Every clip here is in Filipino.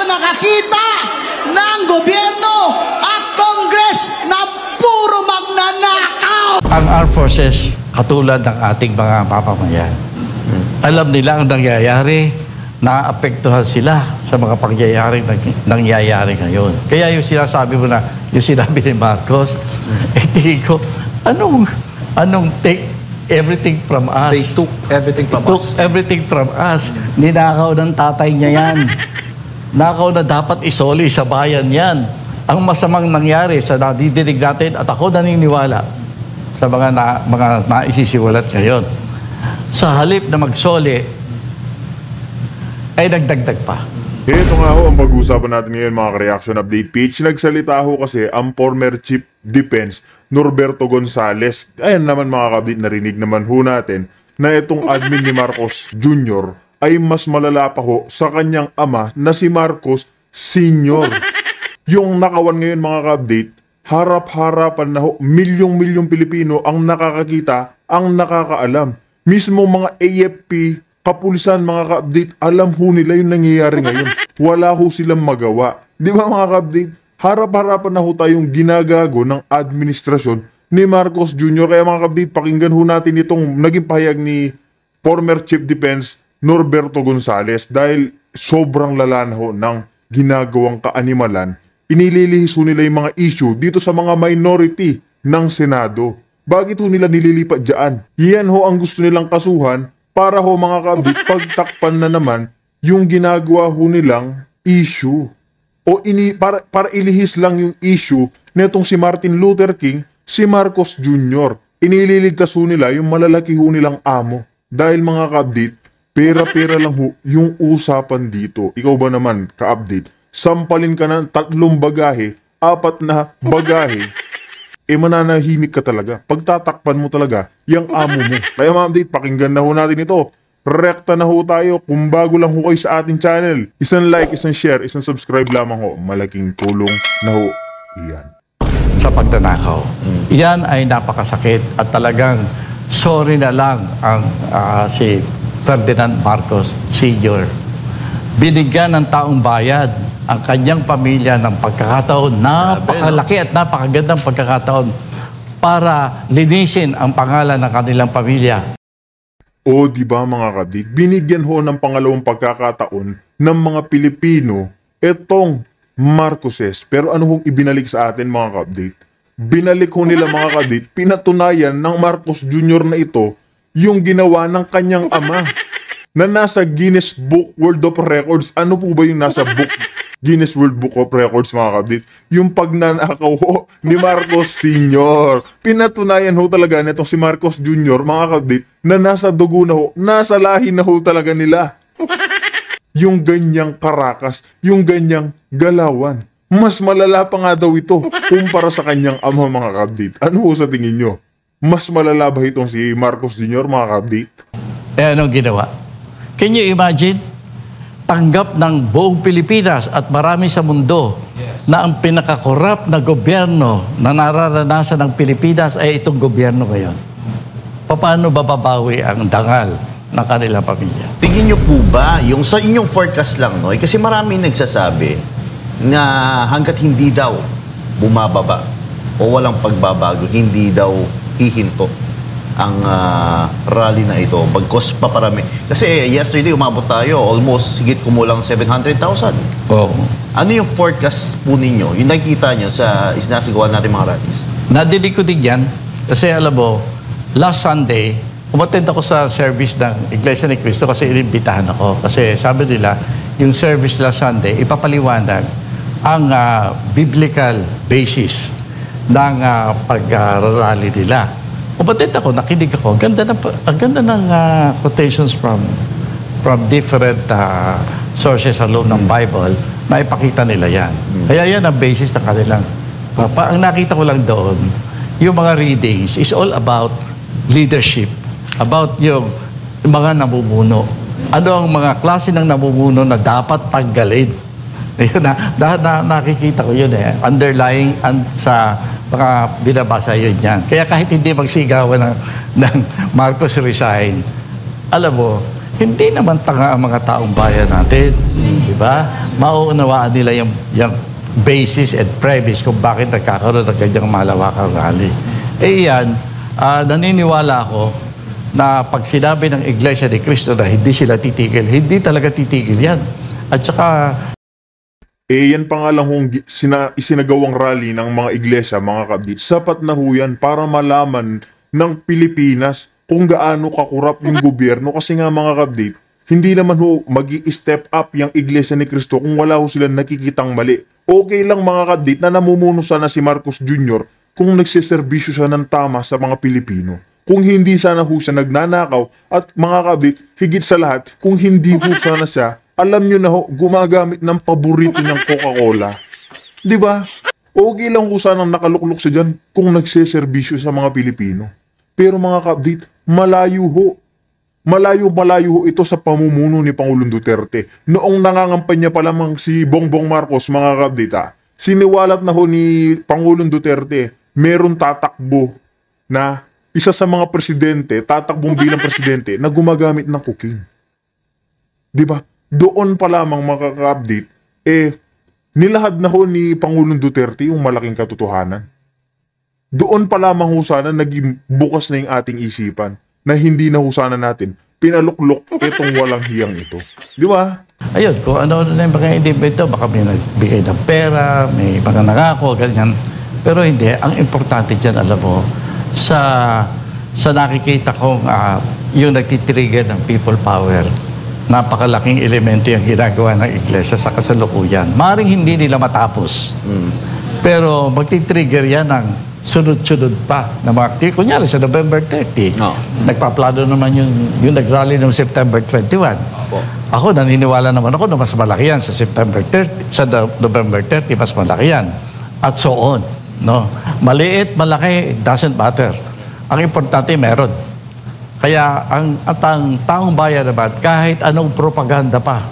nakakita ng gobyerno at Congress na puro magnanakaw. Ang armed forces, katulad ng ating mga mamamayan, alam nila ang nangyayari, naapektuhan sila sa mga pangyayaring nangyayari ngayon. Kaya yung sinasabi mo na, yung sinabi ni Marcos, tingin ko, anong take everything from us? They took everything from us. Took everything from us. Ninakaw ng tatay niya yan. Nakaw na dapat isoli sa bayan yan. Ang masamang nangyari sa nadidinig natin, at ako naniniwala sa mga naisisiwalat ngayon. Sa halip na magsoli, ay nagdagdag pa. Ito nga ho ang pag-uusapan natin ngayon mga ka-reaction update page. Nagsalita ho kasi ang former Chief Defense Norberto Gonzales. Ayan naman mga ka-update, narinig naman ho natin na itong admin ni Marcos Jr. ay mas malala pa ho sa kanyang ama na si Marcos Sr. Yung nakawan ngayon mga ka-update, harap-harapan na ho, milyong-milyong Pilipino ang nakakakita, ang nakakaalam. Mismo mga AFP, kapulisan, mga ka-update, alam ho nila yung nangyayari ngayon. Wala ho silang magawa. Di ba mga ka-update? Harap-harapan na ho tayong ginagago ng administrasyon ni Marcos Jr. Kaya mga ka-update, pakinggan ho natin itong naging pahayag ni former Chief Defense Norberto Gonzales dahil sobrang lala na ho ng ginagawang kaanimalan. Inililihis ho nila yung mga issue dito sa mga minority ng Senado. Bakit ho nila nililipat dyan? Yan ho ang gusto nilang kasuhan para ho mga ka-update, pagtakpan na naman yung ginagawa ho nilang issue. O para ilihis lang yung issue netong si Martin Luther King, si Marcos Jr. Inililigtas ho nila yung malalaki ho nilang amo. Dahil mga ka-update, pera-pera lang ho yung usapan dito. Ikaw ba naman ka-update? Sampalin ka ng 3 bagahe, 4 na bagahe, mananahimik ka talaga. Pagtatakpan mo talaga yung amo mo. Kaya mga update, pakinggan na ho natin ito. Rekta na ho tayo. Kung bago lang ho kayo sa ating channel, isang like, isang share, isang subscribe lamang ho. Malaking tulong na ho iyan. Sa pagdanakaw. Yan ay napakasakit at talagang sorry na lang ang si Ferdinand Marcos Sr. Binigyan ng taong bayad ang kanyang pamilya ng pagkakataon, napakalaki at napakagandang pagkakataon para linisin ang pangalan ng kanilang pamilya. O di ba mga kabit, binigyan ho ng pangalawang pagkakataon ng mga Pilipino etong Marcoses. Pero ano hong ibinalik sa atin mga kabit? Binalik ho nila mga kabit, pinatunayan ng Marcos Jr. na ito yung ginawa ng kanyang ama na nasa Guinness Book World of Records. Ano po ba yung nasa Guinness World Book of Records mga kabit? Yung pagnanakaw ho ni Marcos Sr. Pinatunayan ho talaga nitong si Marcos Jr. mga kabit na nasa dugo na ho, nasa lahi na ho talaga nila. Yung ganyang karakas, yung ganyang galawan. Mas malala pa nga daw ito kumpara sa kanyang ama mga kabit. Ano ho sa tingin nyo? Mas malala ba itong si Marcos Jr. mga kabit? Eh anong ginawa? Can you imagine? Tanggap ng buong Pilipinas at marami sa mundo na ang pinakakorap na gobyerno na nararanasan ng Pilipinas ay itong gobyerno ngayon. Paano bababawi ang dangal ng kanilang pamilya? Tingin nyo po ba, yung sa inyong forecast lang, no? Kasi marami nagsasabi na hanggat hindi daw bumababa o walang pagbabago, hindi daw hihinto ang rally na ito, bagkos paparami. Kasi yesterday umabot tayo, almost higit kumulang 700,000. Oo. Ano yung forecast po ninyo? Yung nakikita nyo sa isinasagawa natin mga rallies? Nadinig ko din yan kasi alam mo, last Sunday, umattend ako sa service ng Iglesia ni Cristo kasi inimbitahan ako. Kasi sabi nila, yung service last Sunday, ipapaliwanag ang biblical basis ng pag-rally nila. Umattend ako, nakinig ako. Ang ganda ng quotations from different sources sa loob ng Bible na ipakita nila yan. Kaya yan ang basis ng kanilang. Ang nakita ko lang doon, yung mga readings is all about leadership, about yung mga namumuno. Ano ang mga klase ng namumuno na dapat tanggalin? Ayun nakikita ko yun eh. Underlying sa mga binabasa yun yan. Kaya kahit hindi magsigawan ng Marcos resign, alam mo, hindi naman tanga ang mga taong bayan natin. Di ba? Mauunawaan nila yung basis and premise kung bakit nagkakaroon ng kanyang malawakang rally. Yan, naniniwala ako na pag sinabi ng Iglesia ni Cristo na hindi sila titigil, hindi talaga titigil yan. At saka yan pa nga lang kung isinagawang rally ng mga iglesia, mga kabdit, sapat na ho yan para malaman ng Pilipinas kung gaano kakurap yung gobyerno. Kasi nga mga kabdit, hindi naman ho mag-i-step up yung Iglesia ni Cristo kung wala ho sila nakikitang mali. Okay lang mga kabdit na namumuno sana si Marcos Jr. kung nagsiservisyo siya ng tama sa mga Pilipino. Kung hindi sana ho siya nagnanakaw at mga kabdit, higit sa lahat, kung hindi ho sana siya, alam nyo na ho, gumagamit ng paborito niyang Coca-Cola. Di ba? Okay lang ho sanang nakaluklok siya dyan kung nagsiservisyo sa mga Pilipino. Pero mga kabdit, malayo ho. Malayo ho ito sa pamumuno ni Pangulong Duterte. Noong nangangampanya pa lamang si Bongbong Marcos, mga kabdit, siniwalat na ho ni Pangulong Duterte, meron tatakbo na isa sa mga presidente, tatakbong bilang presidente, na gumagamit ng cocaine. Di ba? Doon pa lamang mga ka-update, nilahad na ho ni Pangulong Duterte yung malaking katotohanan. Doon pa lamang ho sana naging bukas na yung ating isipan na hindi na ho sana natin pinaluklok itong walang hiyang ito. Di ba? ayun, kung ano na yung mga individual, baka may nagbigay ng pera, may mga nangako, ganyan. Pero hindi, ang importante dyan, alam mo, sa nakikita kong yung nagtitrigger ng people power, napakalaking elemento yung ginagawa ng iglesia sa kasalukuyan. Maring hindi nila matapos. Pero magtitrigger yan ng sunod-sunod pa na mga activity. Kunyari sa November 30, nagpaplano naman yung nag-rally noong September 21. Ako, naniniwala naman ako na mas malaki yan sa September 30, sa November 30, mas malaki yan. At so on. No? Maliit, malaki, it doesn't matter. Ang importante, meron. Kaya ang taong bayan naman, kahit anong propaganda pa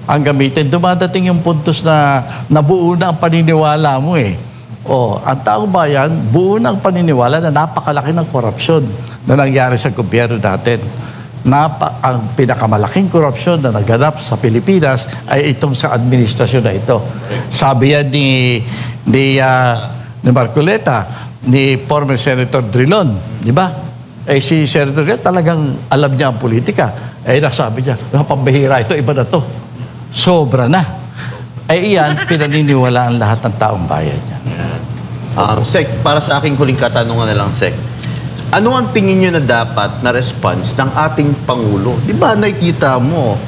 ang gamitin, dumadating yung puntos na nabuo na ang paniniwala mo eh. Ang taong bayan, buo na ang paniniwala na napakalaki ng korupsyon na nangyari sa gobyerno natin. Ang pinakamalaking korupsyon na naganap sa Pilipinas ay itong sa administrasyon na ito. Sabi yan ni Marcoleta, ni former Senator Drilon, di ba? Si Senator Drilon talagang alam niya ang politika. Nasabi niya, pambihira ito, iba na to. Sobra na. Iyan, pinaniniwalaan lahat ng taong bayan niya. Sek, para sa aking huling katanungan na lang, Sek. Ano ang tingin nyo na dapat na response ng ating Pangulo? Di ba nakikita mo,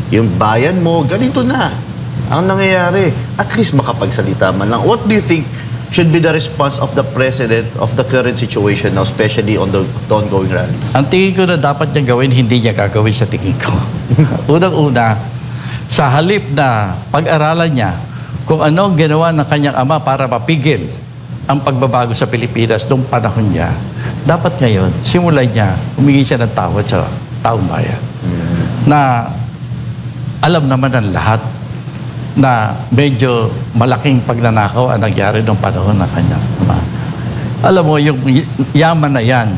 yung bayan mo, ganito na ang nangyayari. At least makapagsalita man lang. What do you think should be the response of the President of the current situation now, especially on the ongoing rallies? Ang tingin ko na dapat niya gawin, hindi niya gagawin sa tingin ko. Unang-una, sa halip na pag-aralan niya kung ano ang ginawa ng kanyang ama para mapigil ang pagbabago sa Pilipinas noong panahon niya, dapat ngayon, simulan niya, humingi siya ng tawad sa taong bayan. Na alam naman ng lahat na medyo malaking pagnanakaw ang nangyari noong panahon ng kanyang ama. Alam mo, yung yaman na yan,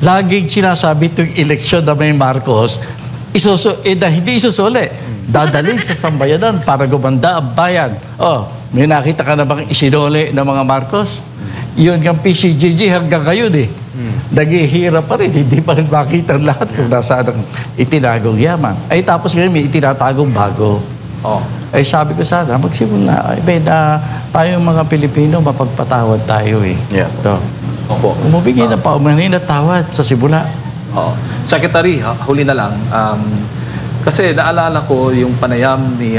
laging sinasabi itong eleksyon na may Marcos, hindi isusuli. Dadalhin sa sambayanan para gumanda ang bayan. May nakita ka na bang isinuli ng mga Marcos? Yun yung PCGG hanggang ngayon eh. Naghihirap pa rin. Hindi pa rin makita ang lahat kung nasaan ang itinagong yaman. Tapos ngayon may itinatagong bago. Sabi ko sana, magsimula. Tayong mga Pilipino, mapagpatawad tayo eh. Yeah. Umubigay na pa, umanin na tawad sa simula. Secretary, huli na lang. Kasi naalala ko yung panayam ni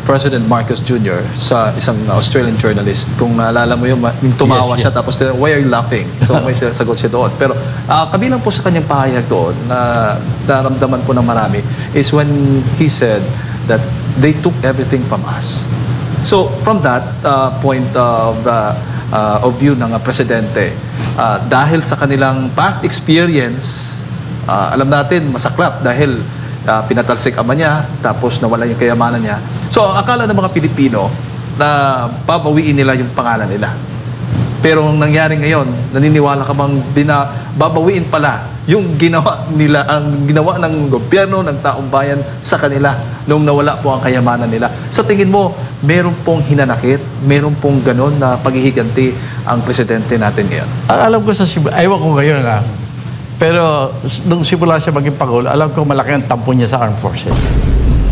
President Marcos Jr. sa isang Australian journalist. Kung naalala mo yung tumawa siya, tapos why are you laughing? So may sagot siya doon. Pero kabilang po sa kanyang pahayag doon na naramdaman po ng marami is when he said that they took everything from us. So from that point of view ng presidente, dahil sa kanilang past experience, alam natin, masaklap dahil pinatalsik ama niya, tapos nawala yung kayamanan niya. So, ang akala ng mga Pilipino na babawiin nila yung pangalan nila. Pero ang nangyari ngayon, naniniwala ka bang babawiin pala yung ginawa nila, ang ginawa ng gobyerno, ng taong bayan sa kanila nung nawala po ang kayamanan nila? Sa tingin mo, meron pong hinanakit, meron pong ganon na paghihiganti ang presidente natin ngayon? Ang alam ko sa Cebu, ayaw ko ngayon pero nung simula siya maging Pangulo, alam ko malaki ang tampo niya sa armed forces.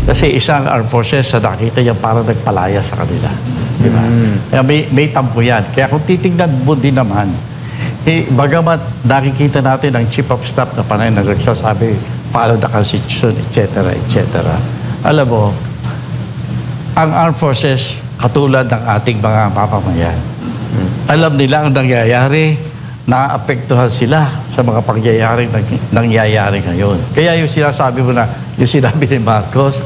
Kasi isang armed forces sa nakita niya parang nagpalaya sa kanila. Di ba? Kaya may tampo yan. Kaya kung titignan mo din naman, bagamat nakikita natin ang Chief of Staff na panay na nagsasabi, follow the Constitution, etc., etc. Alam mo, ang armed forces, katulad ng ating mga mamamayan, alam nila ang nangyayari, naapektuhan sila sa mga pangyayaring nangyayari ngayon. Kaya yung sinasabi mo na, yung sinabi ni Marcos,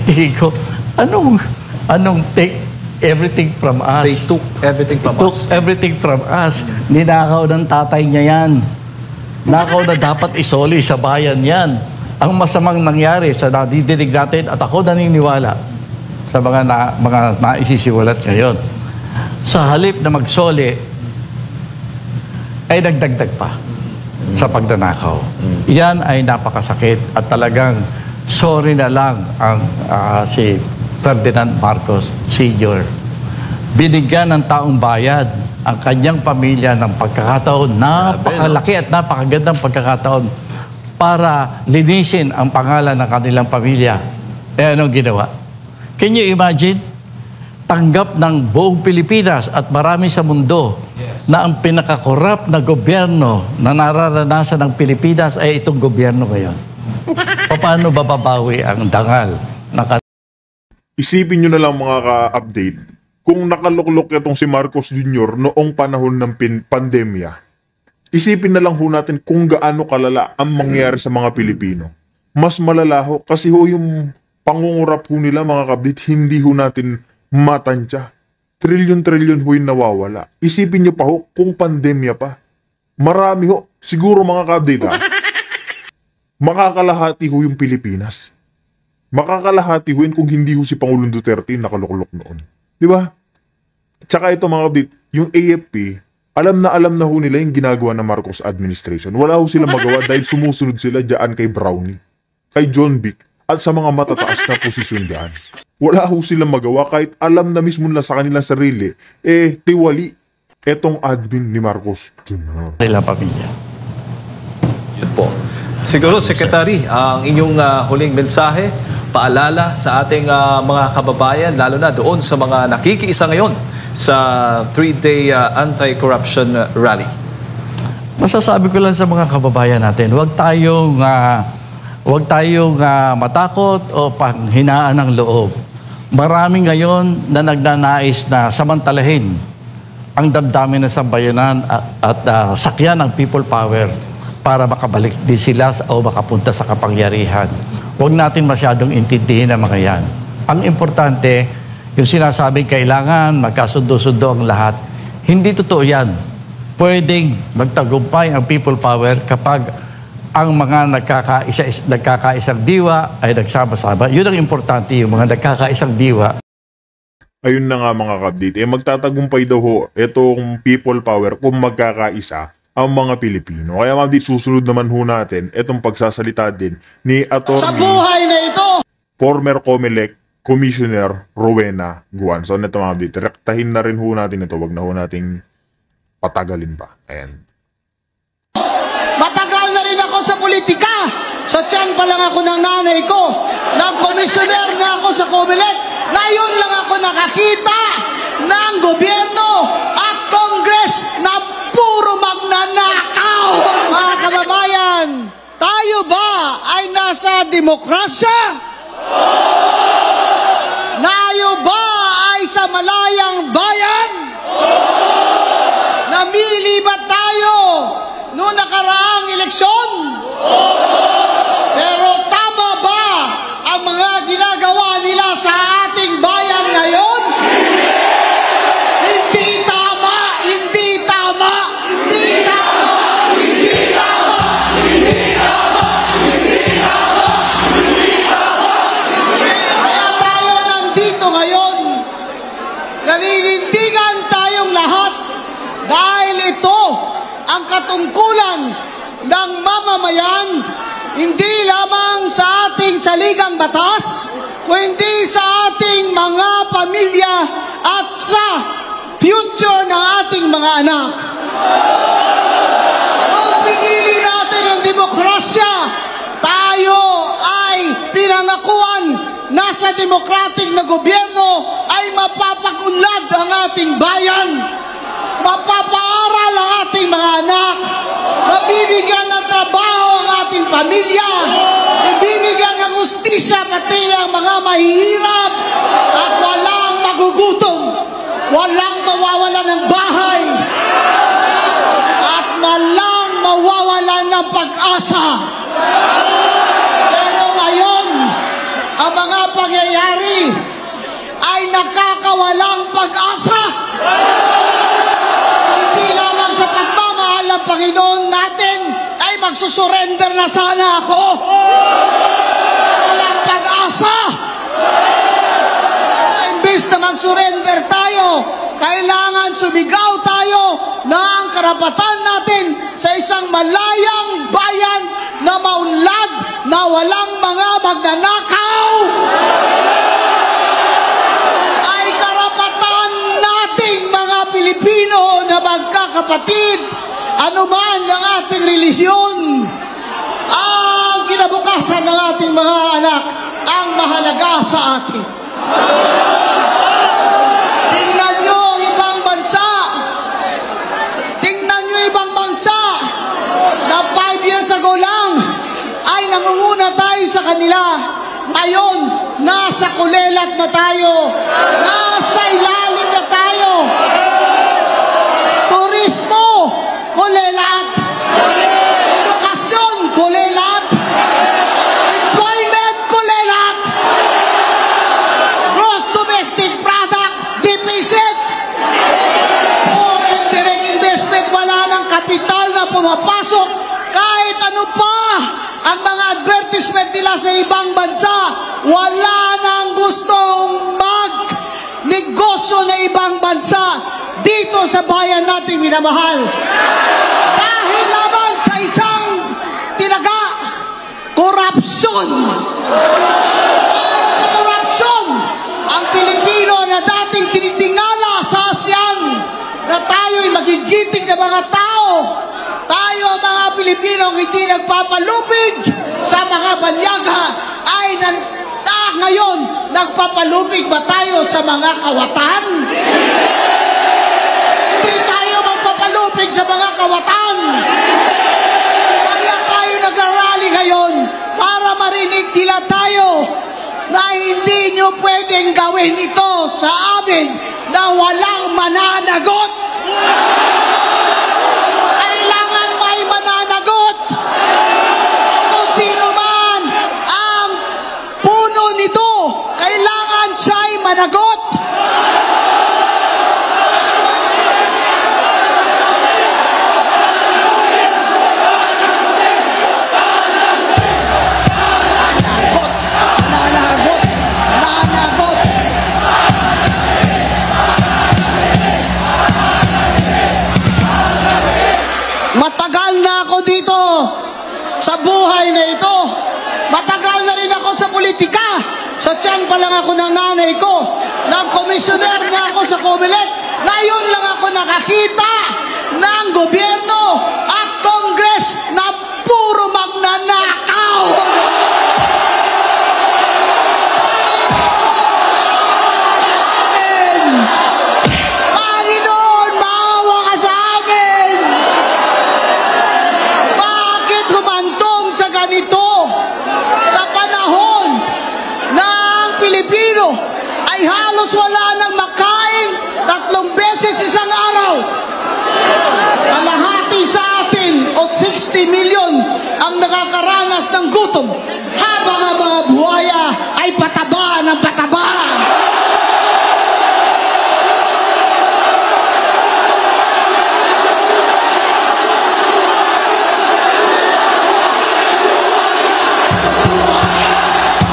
tingin ko, anong take everything from us? They took everything from us. Took everything from us. Ninakaw ng tatay niya yan. Nakaw na dapat isoli sa bayan yan. Ang masamang nangyari sa nadidinig natin, at ako naniniwala sa mga naisisiwalat ngayon. Sa halip na magsoli, ay nagdagdag pa sa pagdanakaw. Yan ay napakasakit at talagang sorry na lang ang si Ferdinand Marcos Sr. Binigyan ng taong bayan ang kanyang pamilya ng pagkakataon, napakalaki at napakagandang pagkakataon para linisin ang pangalan ng kanilang pamilya. Eh anong ginawa? Can you imagine? Tanggap ng buong Pilipinas at marami sa mundo na ang pinakakorap na gobyerno na nararanasan ng Pilipinas ay itong gobyerno ngayon. Paano bababawi ang dangal? Isipin nyo na lang mga ka-update, kung nakaluklok itong si Marcos Jr. noong panahon ng pandemya, isipin na lang ho natin kung gaano kalala ang mangyayari sa mga Pilipino. Mas malala ho, kasi ho yung pangungurap ho nila mga ka-update, hindi ho natin matansya. Trilyon-trilyon ho yung nawawala. Isipin nyo pa ho, kung pandemya pa. Marami ho, siguro mga ka-update makakalahati ho yung Pilipinas. Makakalahati ho yun kung hindi ho si Pangulong Duterte nakaluklok noon. Di ba? Tsaka ito mga update, yung AFP, alam na ho nila yung ginagawa ng Marcos administration. Wala ho sila magawa dahil sumusunod sila dyan kay Brownie, kay John Vic, at sa mga matataas na posisyon dyan. Wala ho silang magawa kahit alam na mismo na sa kanilang sarili, tiwali etong admin ni Marcos Jr. Kailang pamilya. Yun po. Siguro, Secretary, ang inyong huling mensahe, paalala sa ating mga kababayan, lalo na doon sa mga nakikiisa ngayon sa 3-day anti-corruption rally. Masasabi ko lang sa mga kababayan natin, huwag tayong matakot o panghinaan ng loob. Marami ngayon na nagnanais na samantalahin ang damdamin ng sambayanan at sakyan ng people power para makabalik din sila o makapunta sa kapangyarihan. Huwag natin masyadong intindihin ang mga yan. Ang importante, yung sinasabing kailangan magkasundo-sundo ang lahat, hindi totoo yan. Pwedeng magtagumpay ang people power kapag ang mga nagkakaisang diwa ay nagsama-sama. Yun ang importante, yung mga nagkakaisang diwa. Ayun na nga mga ka-update, magtatagumpay daw ho itong people power kung magkakaisa ang mga Pilipino. Kaya mga update, susunod naman ho natin itong pagsasalita din ni Atty. Sa buhay na ito, former COMELEC Commissioner Rowena Guan. So ito mga update, rektahin na rin ho natin ito. Wag na ho nating patagalin pa. Ayan. matagal na rin ako sa politika. Sa tiyan pa lang ako ng nanay ko. Nag-commissioner na ako sa COMELEC. Ngayon lang ako nakakita ng gobyerno at Congress na puro magnanakaw. Mga kababayan, tayo ba ay nasa demokrasya? Tayo ba ay sa malayang bayan? Namili ba tayo noong nakaraang eleksyon? Pero tama ba ang mga ginagawa nila sa ating bayan ngayon? Hindi tama, hindi tama, hindi tama, hindi tama, hindi tama, hindi tama, hindi tama. Kaya tayo nandito ngayon, naninindigan tayong lahat katungkulan ng mamamayan, hindi lamang sa ating saligang batas, kundi sa ating mga pamilya at sa future ng ating mga anak. Kung pinili natin ang demokrasya, tayo ay pinangakuan na sa demokratik na gobyerno ay mapapag-unlad ang ating bayan, mapapaaral ang ating mga anak, mabibigyan ng trabaho ang ating pamilya, ibibigyan ng hustisya pati ang mga mahihirap at walang magugutom, walang mawawalan ng bahay, at walang mawawalan ng pag-asa. Pero ngayon, ang mga pangyayari ay nakakawalang pag-asa. Hindi lamang sa pagmamahal ng Panginoon natin ay magsusurrender na sana ako. Walang pag-asa. Imbis na mag-surrender tayo, kailangan sumigaw tayo na ang karapatan natin sa isang malayang bayan na maunlad, na walang mga magnanakaw, ay karapatan nating mga Pilipino na magkakapatid, anuman ang ating relisyon. Ang kinabukasan ng ating mga anak ang mahalaga sa atin. Tingnan nyo ang ibang bansa. Tingnan nyo ibang bansa na 5 years ago lang ay nangunguna tayo sa kanila. Ngayon, nasa kulelat na tayo. Nasa ilalim na tayo. Turismo, kulelat. Edukasyon, kulelat. Employment, kulelat. Gross domestic product, deficit. Foreign direct investment, wala ng kapital na pumapasok. Kahit ano pa ang mga advertisement nila sa ibang bansa, wala nang gustong mag-negosyo na ibang bansa dito sa bayan nating minamahal. Dahil lamang sa isang tinaga, korupsyon. Sa korupsyon, ang Pilipino na dating tinitingala sa ASEAN na tayo'y magigiting na mga tao, tayo mga Pilipino hindi nagpapalupig sa mga banyaga, ay ngayon nagpapalupig ba tayo sa mga kawatan? Hindi tayo magpapalupig sa mga kawatan. Kaya tayo nag-arali ngayon para marinig nila tayo na hindi nyo pwedeng gawin ito sa amin na walang mananagot. Kailangan may mananagot. At kung sino man ang puno nito, kailangan siya'y managot. Matagal na ako dito sa buhay na ito. Matagal na rin ako sa politika. Sa tiyan pa lang ako ng nanay ko. Nag-komisyoner na ako sa Comelec. Ngayon lang ako nakakita ng gobyerno at Congress na puro magnanakaw. Panginoon, maawa ka sa amin. Bakit humantong sa ganito? Sa panahon ng Pilipino ay halos wala nang makain 3 beses isang araw. Kalahati sa atin o 60 million ang nakakaranas ng gutom, habang ang mga buhaya ay pataba ng pataba.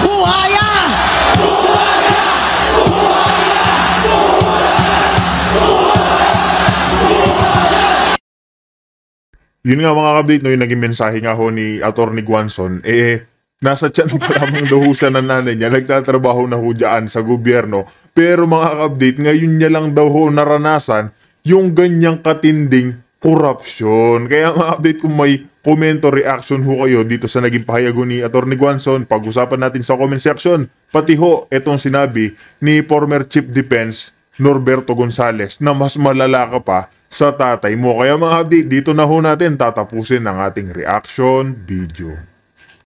Buhaya! Yun nga mga ka-update, no, yung naging mensahe nga ho ni Atty. Guanzon, nasa tiyan pa lamang daw ho siya ng nanay niya, nagtatrabaho na ho dyan sa gobyerno. Pero mga ka-update, ngayon niya lang daw ho naranasan yung ganyang katinding korupsyon. Kaya mga update, kung may komento, reaction ho kayo dito sa naging pahayag ni Atty. Guanzon, pag-usapan natin sa comment section. Pati ho, itong sinabi ni former Chief Defense Norberto Gonzales na mas malala ka pa sa tatay mo. Kaya mga update, dito na ho natin tatapusin ang ating reaction video.